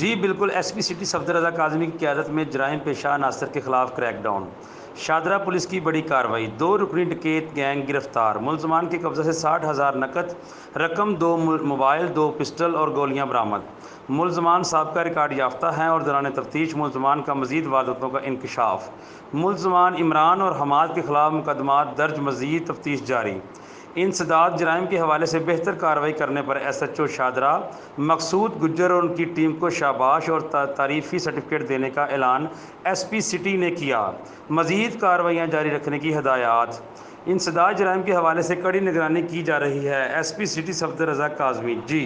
जी बिल्कुल, SP city Safdar रज़ा काज़मी की क़यादत में जराइम पेशा अनासर के खिलाफ क्रैकडाउन। शादरा पुलिस की बड़ी कार्रवाई, 2 रुकनी डकैत गैंग गिरफ्तार। मुलजमान के कब्ज़े से 60,000 नकद रकम, 2 मोबाइल, 2 पिस्टल और गोलियां बरामद। मुलजमान साबका रिकॉर्ड याफ्ता हैं और दौरान तफ्तीश मुलजमान का मज़ीद वारदातों का इंकशाफ। मुलजमान इमरान और हमाद के खिलाफ मुकदमात दर्ज, मज़ीद तफ्तीश जारी। इंसदाद जराइम के हवाले से बेहतर कार्रवाई करने पर SHO शादरा मकसूद गुज्जर और उनकी टीम को शाबाश और तारीफ़ी सर्टिफिकेट देने का ऐलान SP सिटी ने किया। मज़ीद कार्रवाइयाँ जारी रखने की हदायत। इंसदाद जराइम के हवाले से कड़ी निगरानी की जा रही है। SP सिटी सफदर रज़ा काज़मी। जी।